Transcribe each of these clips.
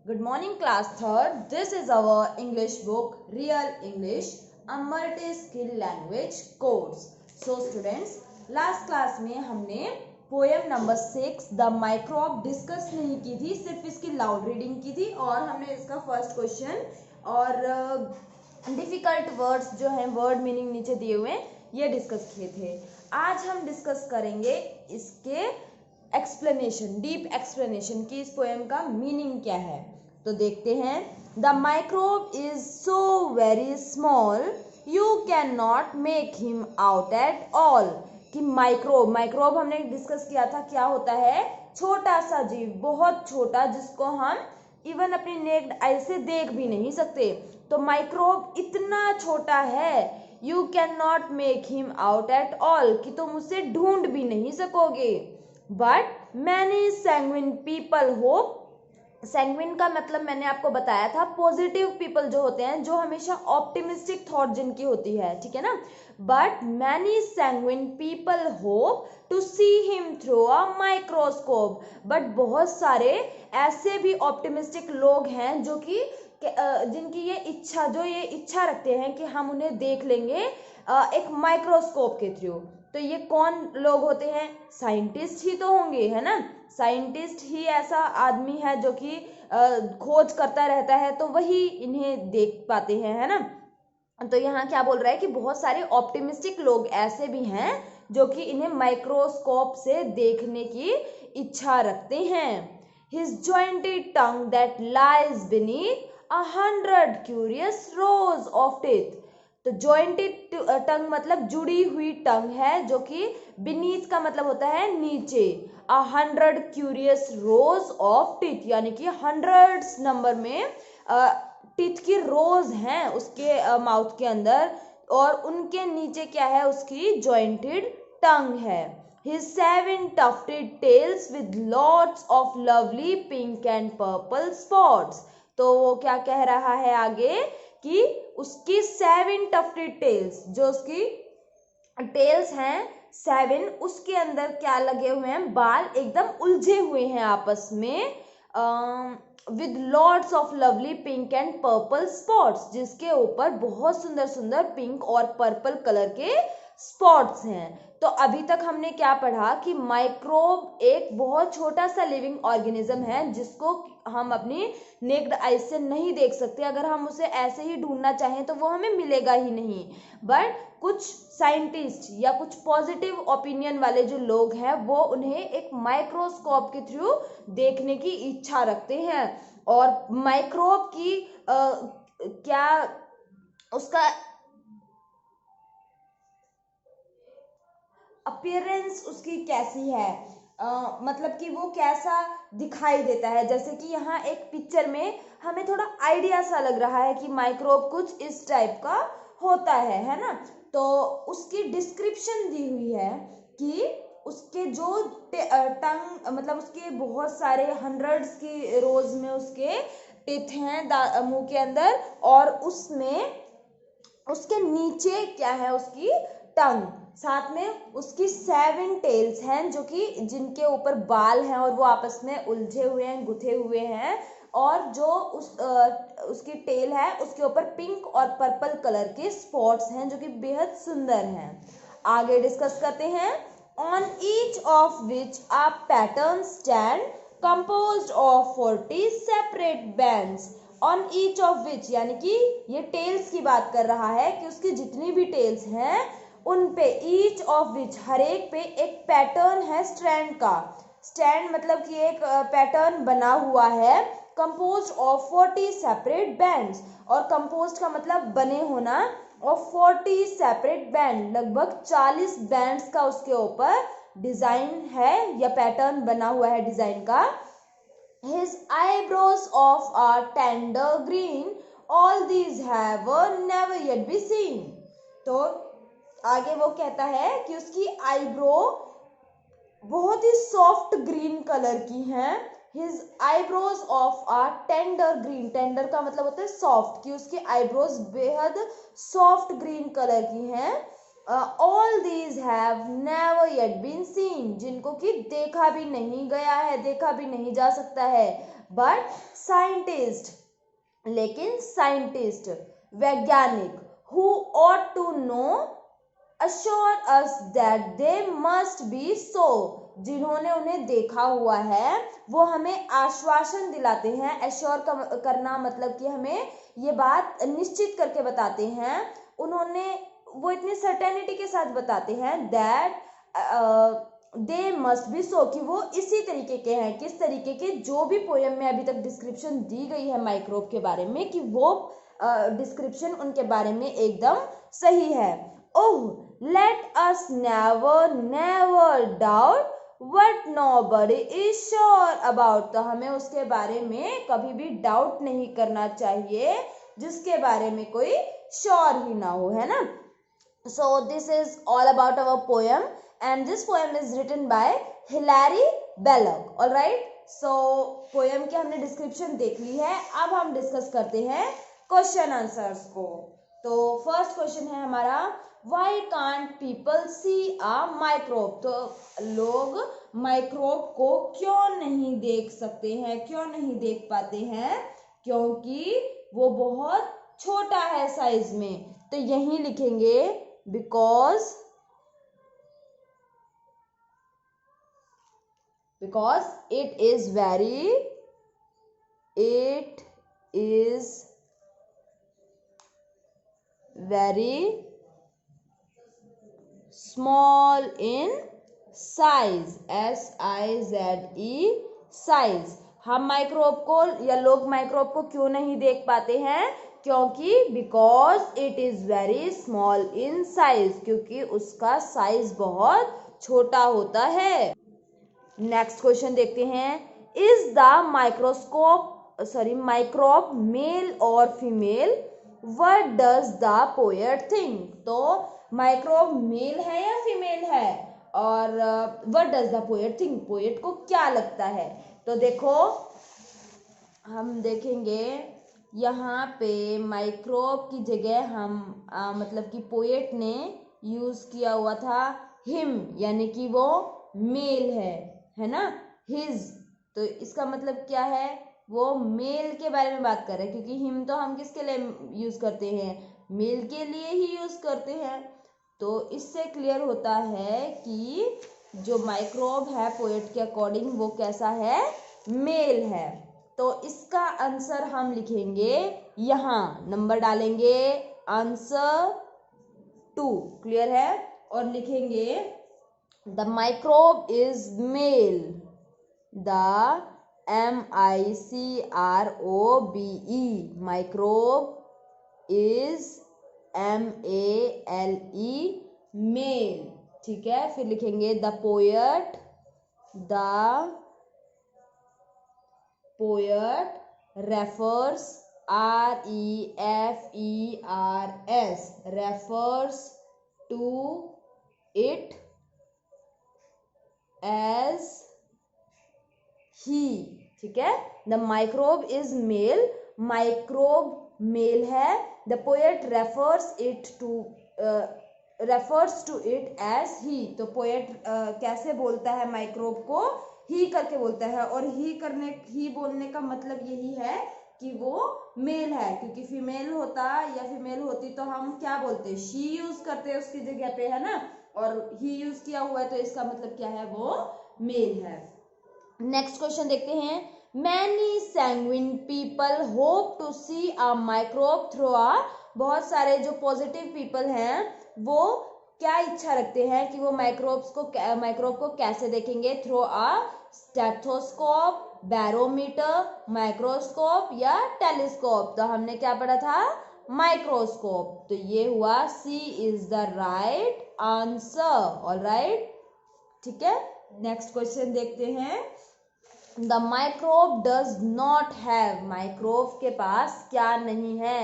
Good morning, class third. This is our English book, Real English, a multi-skill language course. So students, last class में हमने poem number 6 the microbe discuss नहीं की थी, सिर्फ इसकी loud reading की थी और हमने इसका फर्स्ट क्वेश्चन और डिफिकल्ट वर्ड्स जो हैं, वर्ड मीनिंग नीचे दिए हुए ये डिस्कस किए थे। आज हम डिस्कस करेंगे इसके एक्सप्लेनेशन, डीप एक्सप्लेनेशन की इस पोएम का मीनिंग क्या है। तो देखते हैं। The microbe is so very small you can not make him out at all. कि माइक्रोब हमने डिस्कस किया था, क्या होता है? छोटा सा जीव, बहुत छोटा, जिसको हम इवन अपनी नेक्ड आई से देख भी नहीं सकते। तो माइक्रोब इतना छोटा है, you can not make him out at all, कि तुम उसे ढूंढ भी नहीं सकोगे। But many sanguine people hope. Sanguine का मतलब मैंने आपको बताया था, पॉजिटिव पीपल जो होते हैं, जो हमेशा ऑप्टिमिस्टिक थॉट जिनकी होती है, ठीक है ना। But many sanguine people hope to see him through a microscope. But बहुत सारे ऐसे भी ऑप्टिमिस्टिक लोग हैं जो कि जिनकी ये इच्छा रखते हैं कि हम उन्हें देख लेंगे एक माइक्रोस्कोप के थ्रू। तो ये कौन लोग होते हैं? साइंटिस्ट ही तो होंगे, है ना। साइंटिस्ट ही ऐसा आदमी है जो कि खोज करता रहता है, तो वही इन्हें देख पाते हैं, है ना। तो यहाँ क्या बोल रहा है कि बहुत सारे ऑप्टिमिस्टिक लोग ऐसे भी हैं जो कि इन्हें माइक्रोस्कोप से देखने की इच्छा रखते हैं। His jointed tongue that lies beneath 100 curious rows of teeth. तो जॉइंटेड टंग मतलब जुड़ी हुई टंग है, जो कि बीनीथ का मतलब होता है नीचे। 100 क्यूरियस रोज ऑफ टीथ, यानी कि हंड्रेड्स नंबर में टीथ की रोज हैं उसके माउथ के अंदर, और उनके नीचे क्या है? उसकी जॉइंटेड टंग है। His 7 tufted tails with lots of lovely pink and purple spots. तो वो क्या कह रहा है आगे कि उसकी 7 tufted tails, जो उसकी टेल्स हैं 7, उसके अंदर क्या लगे हुए हैं? बाल एकदम उलझे हुए हैं आपस में, with lots of lovely pink and purple spots, जिसके ऊपर बहुत सुंदर सुंदर पिंक और पर्पल कलर के स्पॉट्स हैं। तो अभी तक हमने क्या पढ़ा कि माइक्रोब एक बहुत छोटा सा लिविंग ऑर्गेनिज्म है जिसको हम अपनी नेक्ड आई से नहीं देख सकते। अगर हम उसे ऐसे ही ढूंढना चाहें तो वो हमें मिलेगा ही नहीं। बट कुछ साइंटिस्ट या कुछ पॉजिटिव ओपिनियन वाले जो लोग हैं, वो उन्हें एक माइक्रोस्कोप के थ्रू देखने की इच्छा रखते हैं। और माइक्रोब की क्या उसका अपीयरेंस उसकी कैसी है, मतलब कि वो कैसा दिखाई देता है। जैसे कि यहाँ एक पिक्चर में हमें थोड़ा आइडिया सा लग रहा है कि माइक्रोब कुछ इस टाइप का होता है ना। तो उसकी डिस्क्रिप्शन दी हुई है कि उसके जो टंग, मतलब उसके बहुत सारे हंड्रेड्स की रोज में उसके टिथ हैं मुंह के अंदर, और उसमें उसके नीचे क्या है? उसकी टंग। साथ में उसकी 7 टेल्स हैं, जो कि जिनके ऊपर बाल हैं और वो आपस में उलझे हुए हैं, गुथे हुए हैं। और जो उसकी टेल है उसके ऊपर पिंक और पर्पल कलर के स्पॉट्स हैं, जो कि बेहद सुंदर हैं। आगे डिस्कस करते हैं। On each of which a pattern stand composed of 40 separate bands. On each of which, यानी कि ये टेल्स की बात कर रहा है कि उसकी जितनी भी टेल्स हैं उन पे, ईच ऑफ विच हर एक पे एक पैटर्न है स्ट्रैंड का। स्टैंड मतलब कि एक पैटर्न बना हुआ है, कंपोज्ड ऑफ 40 सेपरेट बैंड्स। और कंपोज्ड का मतलब बने होना, और 40 सेपरेट बैंड, लगभग 40 बैंड्स का उसके ऊपर डिजाइन है या पैटर्न बना हुआ है डिजाइन का। His eyebrows of a tender green, all these have never yet been seen. तो आगे वो कहता है कि उसकी आईब्रो बहुत ही सॉफ्ट ग्रीन कलर की हैं। His eyebrows of a tender green, tender का मतलब होता है सॉफ्ट, कि उसकी आईब्रोज बेहद सॉफ्ट ग्रीन कलर की हैं। All these have never yet been seen, जिनको कि देखा भी नहीं गया है, देखा भी नहीं जा सकता है, बट साइंटिस्ट, लेकिन साइंटिस्ट, वैज्ञानिक, who ought to know assure us that they must be so, जिन्होंने उन्हें देखा हुआ है वो हमें आश्वासन दिलाते हैं, एश्योर करना मतलब कि हमें ये बात निश्चित करके बताते हैं, उन्होंने वो इतनी सर्टेनिटी के साथ बताते हैं दैट दे मस्ट बी सो, कि वो इसी तरीके के हैं, किस तरीके के, जो भी पोयम में अभी तक डिस्क्रिप्शन दी गई है माइक्रोब के बारे में, कि वो डिस्क्रिप्शन उनके बारे में एकदम सही है। Oh let us never never doubt what nobody is sure about, तो हमें उसके बारे में कभी भी डाउट नहीं करना चाहिए जिसके बारे में कोई श्योर ही ना हो, है ना। So this is all about our poem and this poem is written by Hilary Belloc. All right. So poem की हमने description देख ली है, अब हम डिस्कस करते हैं क्वेश्चन आंसर्स को। तो फर्स्ट क्वेश्चन है हमारा, why can't people see a microbe, तो लोग माइक्रोब को क्यों नहीं देख सकते हैं, क्यों नहीं देख पाते हैं, क्योंकि वो बहुत छोटा है साइज में, तो यही लिखेंगे because it is very small in size, size, size। हम माइक्रोब को या लोग माइक्रोब को क्यों नहीं देख पाते हैं, क्योंकि because it is very small in size, क्योंकि उसका साइज बहुत छोटा होता है। नेक्स्ट क्वेश्चन देखते हैं, इज द माइक्रोब मेल और female, what does the poet think, तो माइक्रोब मेल है या फीमेल है, और what does the poet think, poet को क्या लगता है। तो देखो हम देखेंगे यहाँ पे माइक्रोब की जगह हम मतलब कि पोएट ने यूज किया हुआ था हिम, यानी कि वो मेल है ना, हिज, तो इसका मतलब क्या है, वो मेल के बारे में बात कर रहे हैं, क्योंकि हिम तो हम किसके लिए यूज करते हैं, मेल के लिए ही यूज करते हैं। तो इससे क्लियर होता है कि जो माइक्रोब है पोएट के अकॉर्डिंग वो कैसा है, मेल है। तो इसका आंसर हम लिखेंगे यहाँ, नंबर डालेंगे आंसर 2, क्लियर है, और लिखेंगे the microbe is male, the MICROBE, microbe is MALE, male, ठीक है। फिर लिखेंगे the poet refers, refers to it as he, ठीक है। The microbe is male, microbe male है, the poet refers to it as he, तो poet कैसे बोलता है माइक्रोब को, ही करके बोलता है, और ही बोलने का मतलब यही है कि वो मेल है, क्योंकि फीमेल होता या फीमेल होती तो हम क्या बोलते, शी यूज करते उसकी जगह पे, है ना, और ही यूज किया हुआ है तो इसका मतलब क्या है, वो मेल है। नेक्स्ट क्वेश्चन देखते हैं, many sanguine people hope to see a microbe through a, बहुत सारे जो पॉजिटिव पीपल हैं वो क्या इच्छा रखते हैं कि वो माइक्रोब को कैसे देखेंगे, through a stethoscope, barometer, microscope या टेलीस्कोप, तो हमने क्या पढ़ा था, माइक्रोस्कोप, तो ये हुआ C is the right answer. Alright, ठीक है। नेक्स्ट क्वेश्चन देखते हैं, the microbe does not have, microbe के पास क्या नहीं है,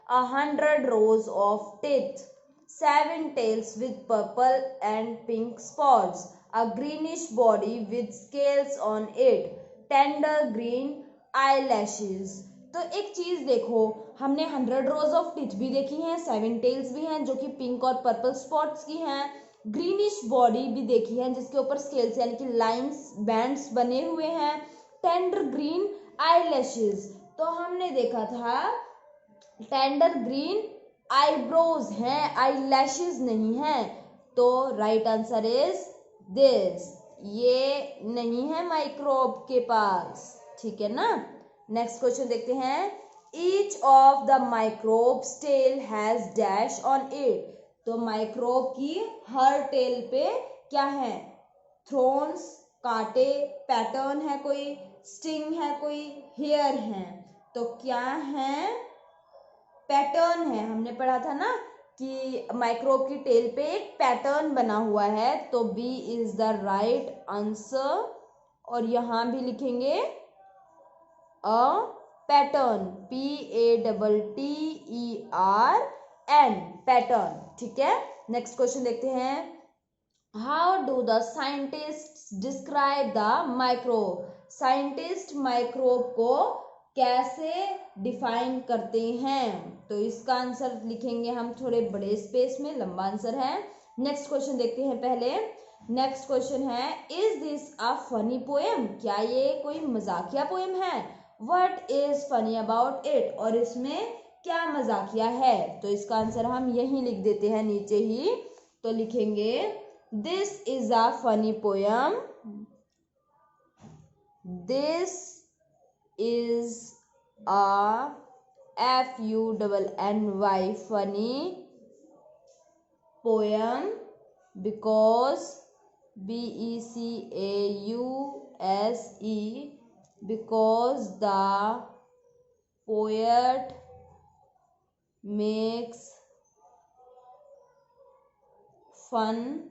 100 rows of teeth, 7 tails with purple and pink spots, a greenish body with scales on it, tender green eyelashes, तो एक चीज देखो, हमने 100 रोज ऑफ टीथ भी देखी हैं, 7 टेल्स भी हैं जो कि पिंक और पर्पल स्पॉट्स की हैं, ग्रीनिश बॉडी भी देखी है जिसके ऊपर स्केल्स यानी कि लाइंस बैंड्स बने हुए हैं, टेंडर ग्रीन आईलैशेस, तो हमने देखा था टेंडर ग्रीन आईब्रोज हैं, आईलैशेस नहीं हैं, तो राइट आंसर इज दिस, ये नहीं है माइक्रोब के पास, ठीक है ना। नेक्स्ट क्वेश्चन देखते हैं, each of the microbes tail has dash on it, तो माइक्रोब की हर टेल पे क्या है, थ्रोन्स कांटे, पैटर्न है कोई, स्टिंग है कोई, हेयर है, तो क्या है, पैटर्न है। हमने पढ़ा था ना कि माइक्रोब की टेल पे एक पैटर्न बना हुआ है, तो B is the right answer, और यहां भी लिखेंगे अ पैटर्न, PATTERN, पैटर्न, ठीक है। नेक्स्ट क्वेश्चन देखते हैं, how do the scientist describe the microbe, scientist microbe को कैसे डिफाइन करते हैं, तो इसका आंसर लिखेंगे हम थोड़े बड़े स्पेस में, लंबा आंसर है। नेक्स्ट क्वेश्चन देखते हैं पहले, नेक्स्ट क्वेश्चन है, is this a funny poem, क्या ये कोई मजाकिया पोएम है, what is funny about it, और इसमें क्या मजाकिया है, तो इसका आंसर हम यही लिख देते हैं नीचे ही, तो लिखेंगे this is a funny poem, this is a FUNNY funny poem because BECAUSE, because the poet makes fun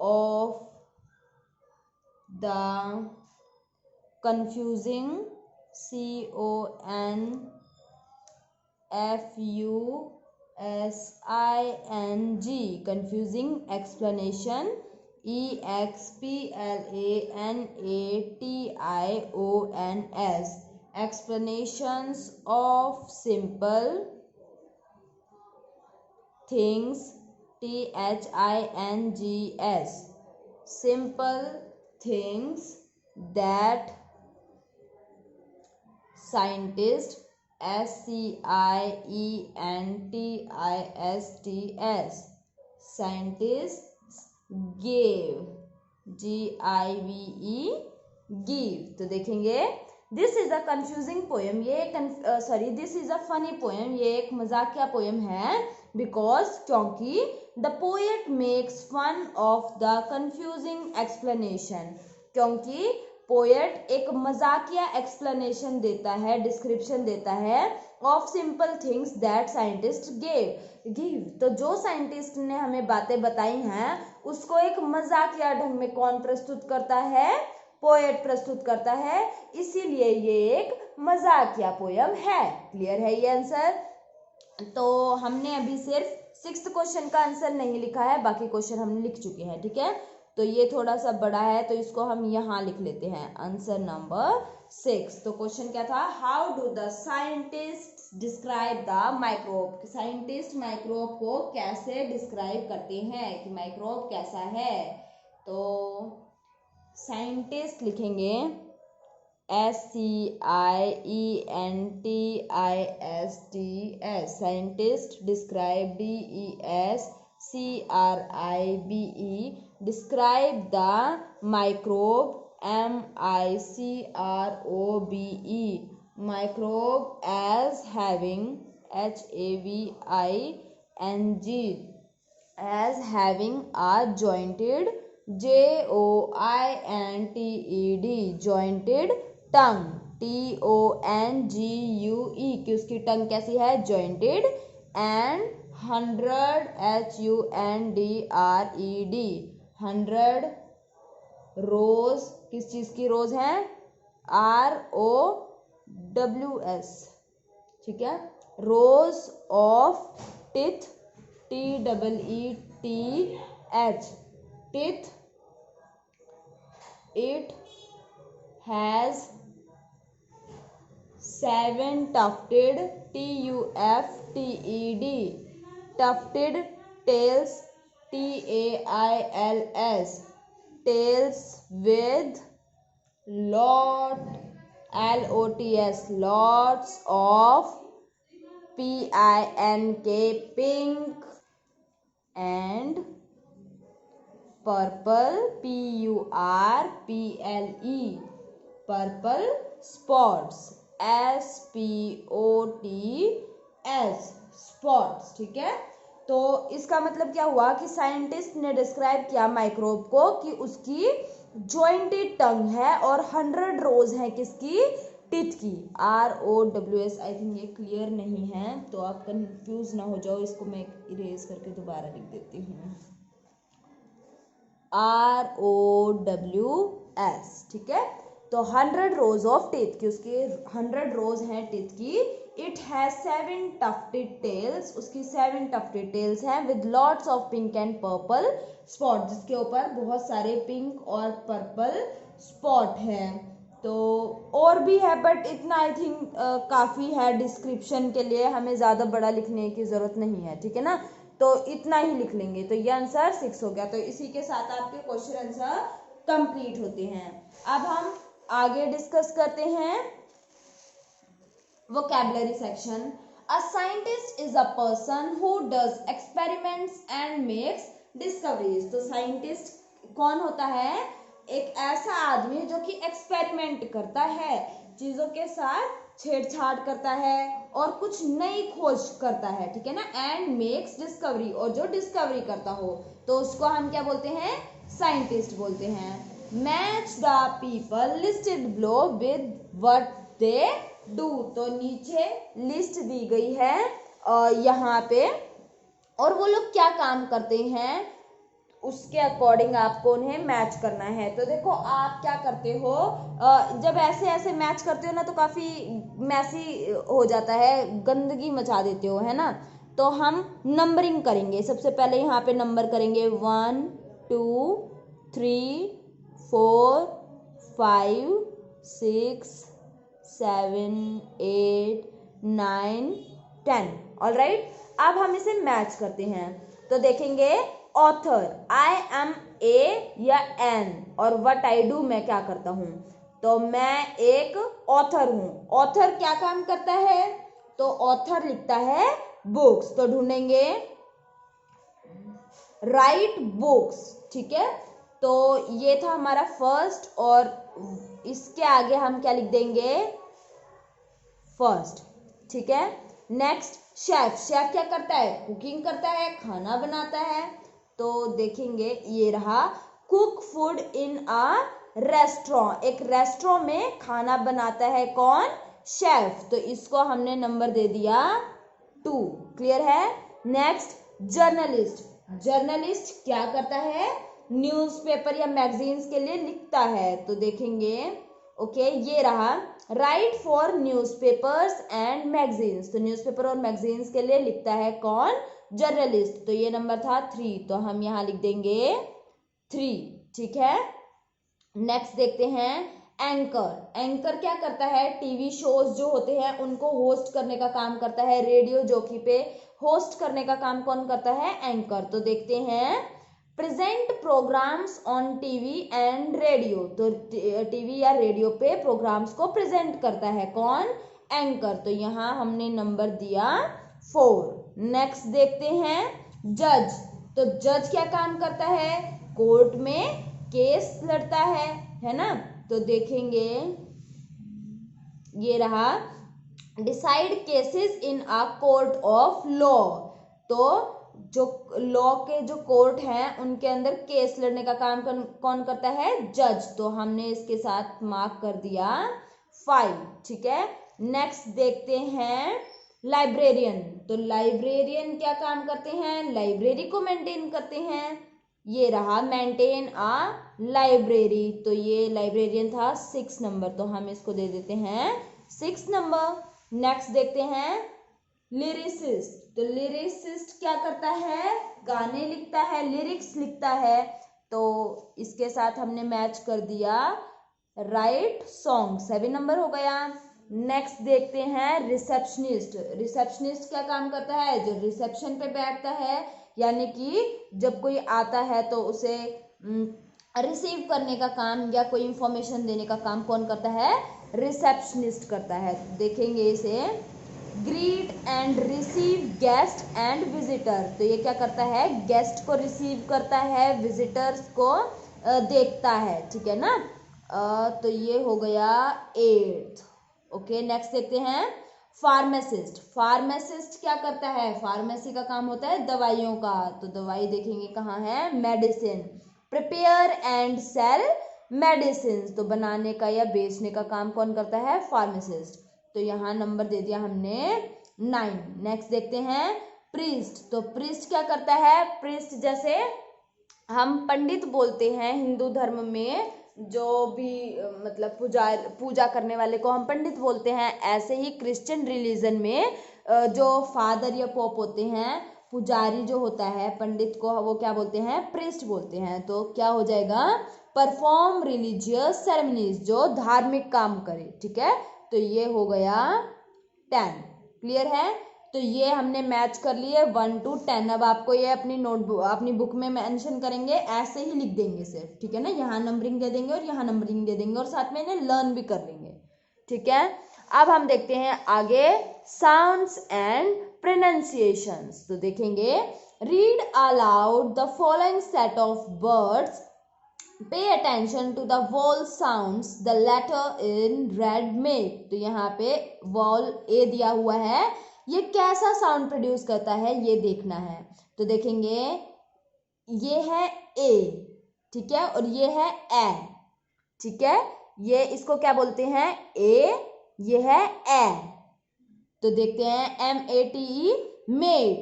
of the confusing CONFUSING confusing explanation EXPLANATIONS explanations of simple things THINGS simple things that scientists SCIENTISTS scientists gave GIVE give, तो देखेंगे this is a confusing poem, ये this is a funny poem, ये एक मजाकिया poem है, because क्योंकि the poet makes fun of the confusing explanation, क्योंकि poet एक मजाकिया एक्सप्लेनेशन देता है, डिस्क्रिप्शन देता है of simple things that scientist give, तो जो साइंटिस्ट ने हमें बातें बताई हैं उसको एक मजाकिया ढंग में कौन प्रस्तुत करता है, पोएट प्रस्तुत करता है, इसीलिए ये एक मजाकिया पोयम है। क्लियर है ये आंसर। तो हमने अभी सिर्फ 6th क्वेश्चन का आंसर नहीं लिखा है, बाकी क्वेश्चन हम लिख चुके हैं, ठीक है। तो ये थोड़ा सा बड़ा है तो इसको हम यहाँ लिख लेते हैं, आंसर नंबर 6। तो क्वेश्चन क्या था, how do the scientist describe the microbe, scientist microbe को कैसे डिस्क्राइब करते हैं कि माइक्रोब कैसा है, तो साइंटिस्ट लिखेंगे SCIENTISTS scientist, describe DESCRIBE describe the microbe MICROBE microbe as having HAVING as having a jointed JOINTED jointed tongue TONGUE कि उसकी टंग कैसी है, jointed, and 100 HUNDRED 100 रोज, किस चीज की रोज है, ROWS, ठीक है, rows of teeth TEETH teeth, it has seven tufted, TUFTED, tufted tails, TAILS, tails with lot, LOTS, lots of, PINK, pink, and purple, PURPLE, purple spots, SPOTS, spots। ठीक है, तो इसका मतलब क्या हुआ कि साइंटिस्ट ने डिस्क्राइब किया माइक्रोब को कि उसकी जॉइंटेड टंग है और 100 रोज है किसकी, टीथ की। ROWS, आई थिंक ये क्लियर नहीं है तो आप कंफ्यूज ना हो जाओ, इसको मैं इरेज करके दोबारा लिख देती हूँ। ROWS, ठीक है, तो 100 रोज ऑफ टीथ की, उसके 100 रोज हैं टीथ की। इट हैज 7 टफ्टेड टेल्स, उसकी 7 टफ्टेड टेल्स हैं with lots of pink and purple spot, जिसके ऊपर बहुत सारे पिंक और पर्पल स्पॉट हैं। तो और भी है बट इतना आई थिंक काफ़ी है डिस्क्रिप्शन के लिए, हमें ज़्यादा बड़ा लिखने की ज़रूरत नहीं है, ठीक है ना, तो इतना ही लिख लेंगे। तो ये आंसर 6 हो गया। तो इसी के साथ आपके क्वेश्चन आंसर कंप्लीट होते हैं। अब हम आगे डिस्कस करते हैं vocabulary section। A scientist is a person who does experiments and makes discoveries। तो साइंटिस्ट कौन होता है, एक ऐसा आदमी जो कि एक्सपेरिमेंट करता है, चीजों के साथ छेड़छाड़ करता है और कुछ नई खोज करता है, ठीक है ना, एंड मेक्स डिस्कवरी, और जो डिस्कवरी करता हो तो उसको हम क्या बोलते हैं, साइंटिस्ट बोलते हैं। Match the people listed below with what they do, तो नीचे लिस्ट दी गई है यहाँ पे, और वो लोग क्या काम करते हैं उसके अकॉर्डिंग आपको उन्हें मैच करना है। तो देखो आप क्या करते हो, जब ऐसे ऐसे मैच करते हो ना तो काफी मैसी हो जाता है, गंदगी मचा देते हो, है ना। तो हम नंबरिंग करेंगे, सबसे पहले यहाँ पे नंबर करेंगे 1 2 3 4 5 6 7 8 9 10। ऑलराइट, अब हम इसे मैच करते हैं। तो देखेंगे ऑथर, IM A या N, और व्हाट आई डू, मैं क्या करता हूं, तो मैं एक ऑथर हूं। ऑथर क्या काम करता है, तो ऑथर लिखता है बुक्स, तो ढूंढेंगे राइट बुक्स, ठीक है। तो ये था हमारा फर्स्ट, और इसके आगे हम क्या लिख देंगे, फर्स्ट, ठीक है। नेक्स्ट शेफ, शेफ क्या करता है, कुकिंग करता है, खाना बनाता है। तो देखेंगे ये रहा cook food in a restaurant, एक रेस्टोरेंट में खाना बनाता है कौन, शेफ, तो इसको हमने नंबर दे दिया 2। क्लियर है। नेक्स्ट जर्नलिस्ट, जर्नलिस्ट क्या करता है, न्यूज़पेपर या मैगजीन्स के लिए लिखता है। तो देखेंगे ओके, ये रहा right for newspapers and magazines, तो न्यूज़पेपर और मैगजीन्स के लिए लिखता है कौन, जर्नलिस्ट, तो ये नंबर था 3, तो हम यहाँ लिख देंगे 3, ठीक है। नेक्स्ट देखते हैं एंकर, एंकर क्या करता है, टीवी शोज जो होते हैं उनको होस्ट करने का काम करता है, रेडियो जॉकी पे होस्ट करने का काम कौन करता है, एंकर। तो देखते हैं present programmes on TV and radio, तो टीवी या रेडियो पे प्रोग्राम्स को प्रेजेंट करता है कौन, एंकर, तो यहाँ हमने नंबर दिया 4। नेक्स्ट देखते हैं जज, तो जज क्या काम करता है, कोर्ट में केस लड़ता है ना। तो देखेंगे ये रहा decide cases in a court of law, तो जो लॉ के जो कोर्ट हैं उनके अंदर केस लड़ने का काम कौन करता है, जज, तो हमने इसके साथ मार्क कर दिया 5, ठीक है। नेक्स्ट देखते हैं लाइब्रेरियन, तो लाइब्रेरियन क्या काम करते हैं, लाइब्रेरी को मेंटेन करते हैं। ये रहा मेंटेन अ लाइब्रेरी, तो ये लाइब्रेरियन था 6 नंबर, तो हम इसको दे देते हैं 6 नंबर। नेक्स्ट देखते हैं लिरिसिस्ट, तो लिरिसिस्ट क्या करता है, गाने लिखता है, लिरिक्स लिखता है, तो इसके साथ हमने मैच कर दिया राइट सॉन्ग, 7 नंबर हो गया। नेक्स्ट देखते हैं रिसेप्शनिस्ट। रिसेप्शनिस्ट क्या काम करता है? जो रिसेप्शन पे बैठता है, यानी कि जब कोई आता है तो उसे रिसीव करने का काम या कोई इंफॉर्मेशन देने का काम कौन करता है? रिसेप्शनिस्ट करता है। देखेंगे इसे, greet and receive guest and visitor. तो ये क्या करता है? गेस्ट को रिसीव करता है, विजिटर्स को देखता है, ठीक है ना। तो ये हो गया 8th। ओके, नेक्स्ट देखते हैं फार्मासिस्ट। फार्मासिस्ट क्या करता है? फार्मेसी का काम होता है दवाइयों का। तो दवाई देखेंगे कहाँ है? Medicine. Prepare and sell medicine. तो बनाने का या बेचने का काम कौन करता है? फार्मासिस्ट। तो यहाँ नंबर दे दिया हमने 9। नेक्स्ट देखते हैं प्रीस्ट। तो प्रीस्ट क्या करता है? प्रीस्ट जैसे हम पंडित बोलते हैं हिंदू धर्म में, जो भी मतलब पूजा करने वाले को हम पंडित बोलते हैं, ऐसे ही क्रिश्चियन रिलीजन में जो फादर या पोप होते हैं, पुजारी जो होता है, पंडित को वो क्या बोलते हैं? प्रीस्ट बोलते हैं। तो क्या हो जाएगा? परफॉर्म रिलीजियस सेरेमनीज, जो धार्मिक काम करे, ठीक है। तो ये हो गया 10। क्लियर है? तो ये हमने मैच कर लिए 1 to 10। अब आपको ये अपनी नोटबुक, अपनी बुक में मेंशन करेंगे, ऐसे ही लिख देंगे सिर्फ, ठीक है ना। यहाँ नंबरिंग दे देंगे और यहाँ नंबरिंग दे देंगे और साथ में इन्हें लर्न भी कर लेंगे, ठीक है। अब हम देखते हैं आगे साउंड्स एंड प्रोनाउंसिएशंस। तो देखेंगे, read aloud the following set of words, pay attention to the vowel sounds the letter in red make. तो यहाँ पे वॉल ए दिया हुआ है, ये कैसा साउंड प्रोड्यूस करता है ये देखना है। तो देखेंगे, ये है ए, ठीक है, और ये है ए, ठीक है। ये इसको क्या बोलते हैं? ए, ये है ए। तो देखते हैं MEATE, मेट,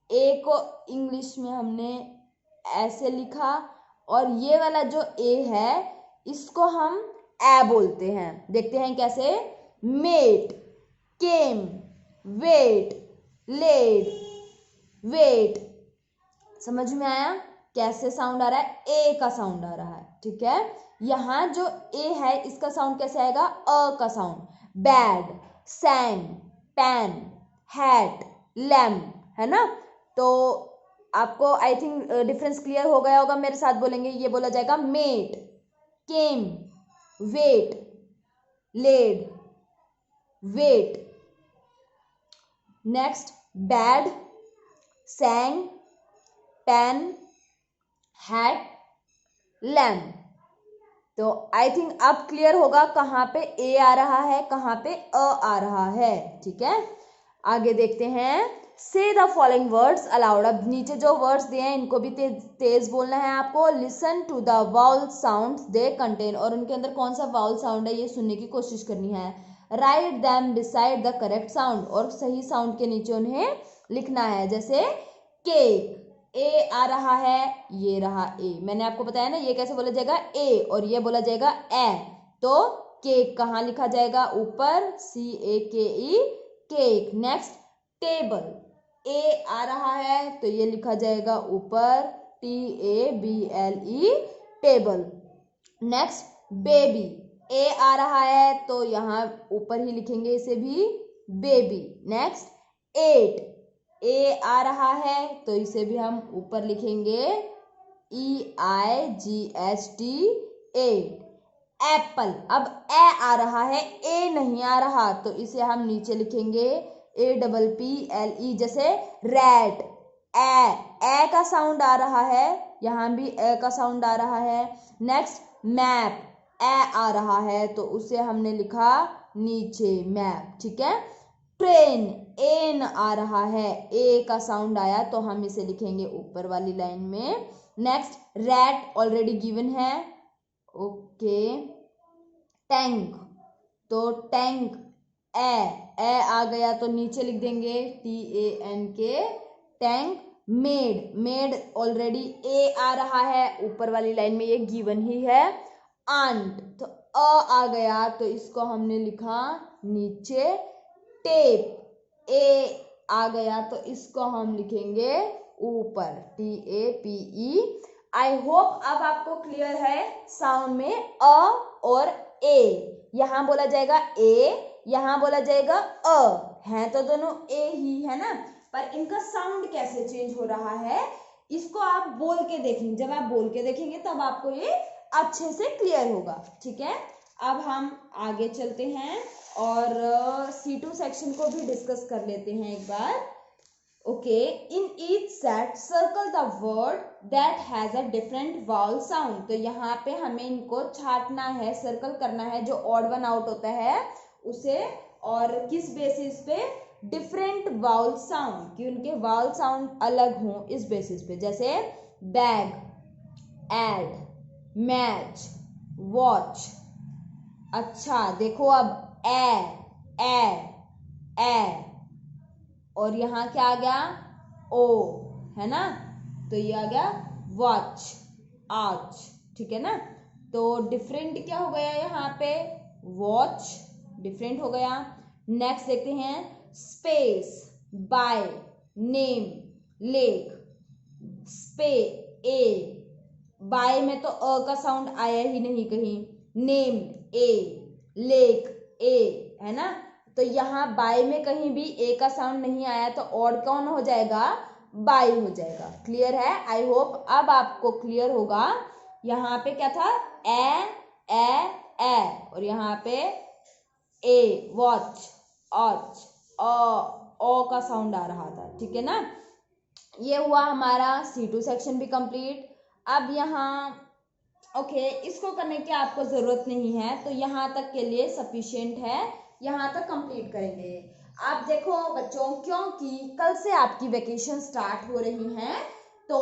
ए को इंग्लिश में हमने ऐसे लिखा, और ये वाला जो ए है इसको हम ए बोलते हैं। देखते हैं कैसे। Met, came, wet, led, wait. समझ में आया कैसे साउंड आ रहा है? ए का साउंड आ रहा है, ठीक है। यहाँ जो ए है इसका साउंड कैसे आएगा? अ का sound. Bad, sang, pan, hat, lamp, है ना। तो आपको आई थिंक डिफरेंस क्लियर हो गया होगा। मेरे साथ बोलेंगे, ये बोला जाएगा met, came, wet, led, wet. Next, bad, sang, pan, hat, lamp. तो आई थिंक अब क्लियर होगा कहाँ पे ए आ रहा है, कहाँ पे अ आ रहा है, ठीक है। आगे देखते हैं, से द फॉलोइंग वर्ड्स अलाउड। अब नीचे जो वर्ड्स दिए हैं इनको भी तेज बोलना है आपको। Listen to the vowel sounds they contain, और उनके अंदर कौन सा वाउल साउंड है ये सुनने की कोशिश करनी है। Right them beside the correct sound, और सही साउंड के नीचे उन्हें लिखना है। जैसे केक, ए आ रहा है, ये रहा ए। मैंने आपको बताया ना ये कैसे बोला जाएगा? ए, और ये बोला जाएगा ए। तो केक कहाँ लिखा जाएगा? ऊपर, CAKE, केक। नेक्स्ट, टेबल, ए आ रहा है तो ये लिखा जाएगा ऊपर, TABLE, टेबल। नेक्स्ट, बेबी, ए आ रहा है तो यहाँ ऊपर ही लिखेंगे इसे भी, बेबी। नेक्स्ट, 8, ए आ रहा है तो इसे भी हम ऊपर लिखेंगे, EIGHT, 8। एप्पल, अब ए आ रहा है, ए नहीं आ रहा तो इसे हम नीचे लिखेंगे, APPLE, जैसे रैट। ए का साउंड आ रहा है, यहाँ भी ए का साउंड आ रहा है। नेक्स्ट, मैप, ए आ रहा है तो उसे हमने लिखा नीचे, मैप, ठीक है। ट्रेन, एन आ रहा है, ए का साउंड आया तो हम इसे लिखेंगे ऊपर वाली लाइन में। नेक्स्ट, रैट ऑलरेडी गिवन है, ओके। टैंक, तो टैंक, ए आ गया तो नीचे लिख देंगे, TANK, tank. Made, made already A आ रहा है, ऊपर वाली लाइन में ये गिवन ही है। आंट, तो आ गया तो इसको हमने लिखा नीचे। टेप, ए आ गया तो इसको हम लिखेंगे ऊपर, TAPE। आई होप अब आपको क्लियर है साउंड में अ और ए। यहाँ बोला जाएगा ए, यहाँ बोला जाएगा अ, है तो दोनों ए ही है ना, पर इनका साउंड कैसे चेंज हो रहा है इसको आप बोल के देखेंगे। जब आप बोल के देखेंगे तब आपको ये अच्छे से क्लियर होगा, ठीक है। अब हम आगे चलते हैं और C2 सेक्शन को भी डिस्कस कर लेते हैं एक बार। Okay, in each set circle the word that has a different vowel sound. तो यहाँ पे हमें इनको छांटना है, सर्कल करना है जो ऑड वन आउट होता है उसे, और किस बेसिस पे, डिफरेंट वाउल साउंड, कि उनके वाउल साउंड अलग हों इस बेसिस पे, जैसे बैग, एड, मैच, वॉच। अच्छा देखो अब ए, और यहाँ क्या आ गया, ओ, है ना, तो ये आ गया वॉच, आर्च, ठीक है ना। तो डिफरेंट क्या हो गया यहाँ पे, वॉच डिफरेंट हो गया। नेक्स्ट देखते हैं स्पेस, बाय, नेम, लेक, स्पे, ए, बाय में तो अ का साउंड आया ही नहीं कहीं, नेम ए, लेक ए, है ना, तो यहाँ बाय में कहीं भी ए का साउंड नहीं आया, तो ऑड कौन हो जाएगा, बाय हो जाएगा। क्लियर है, आई होप अब आपको क्लियर होगा। यहाँ पे क्या था, ए, और यहाँ पे ए, वॉच, ऑच, ओ का साउंड आ रहा था, ठीक है ना। ये हुआ हमारा C2 सेक्शन भी कंप्लीट। अब यहाँ ओके, इसको करने की आपको जरूरत नहीं है, तो यहाँ तक के लिए सफिशिएंट है, यहाँ तक कंप्लीट करेंगे। आप देखो बच्चों, क्योंकि कल से आपकी वेकेशन स्टार्ट हो रही हैं, तो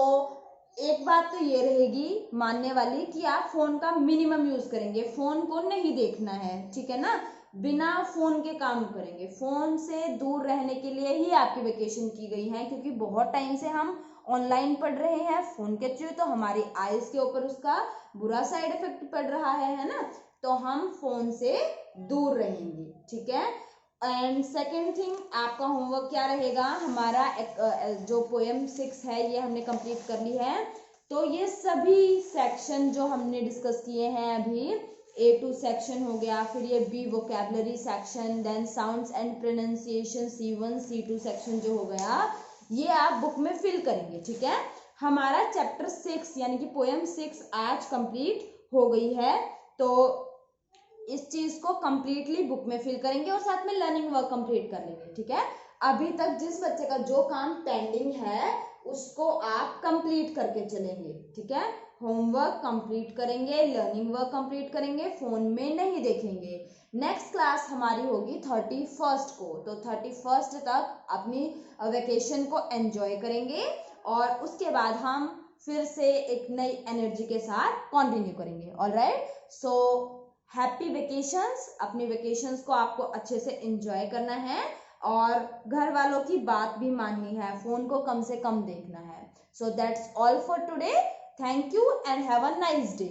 एक बात तो ये रहेगी मानने वाली कि आप फोन का मिनिमम यूज करेंगे, फोन को नहीं देखना है, ठीक है ना, बिना फोन के काम करेंगे, फोन से दूर रहने के लिए ही आपकी वेकेशन की गई है, क्योंकि बहुत टाइम से हम ऑनलाइन पढ़ रहे हैं फोन के थ्रू, तो हमारी आईज के ऊपर उसका बुरा साइड इफेक्ट पड़ रहा है ना, तो हम फोन से दूर रहेंगे, ठीक है। एंड सेकेंड थिंग, आपका होमवर्क क्या रहेगा, हमारा जो पोएम 6 है ये हमने कंप्लीट कर ली है, तो ये सभी सेक्शन जो हमने डिस्कस किए हैं अभी, A2 सेक्शन हो गया, फिर ये B vocabulary section, then sounds and pronunciation C1 C2 section जो हो गया, ये आप बुक में फिल करेंगे, ठीक है। हमारा चैप्टर 6 यानी कि पोएम 6 आज कंप्लीट हो गई है, तो इस चीज को कंप्लीटली बुक में फिल करेंगे और साथ में लर्निंग वर्क कंप्लीट कर लेंगे, ठीक है। अभी तक जिस बच्चे का जो काम पेंडिंग है उसको आप कंप्लीट करके चलेंगे, ठीक है। होमवर्क कंप्लीट करेंगे, लर्निंग वर्क कंप्लीट करेंगे, फोन में नहीं देखेंगे। नेक्स्ट क्लास हमारी होगी 31st को, तो 31st तक अपनी वेकेशन को एंजॉय करेंगे और उसके बाद हम फिर से एक नई एनर्जी के साथ कंटिन्यू करेंगे। Alright, so happy vacations. अपनी वेकेशंस को आपको अच्छे से एंजॉय करना है और घर वालों की बात भी माननी है, फोन को कम से कम देखना है। So that's all for today. Thank you and have a nice day.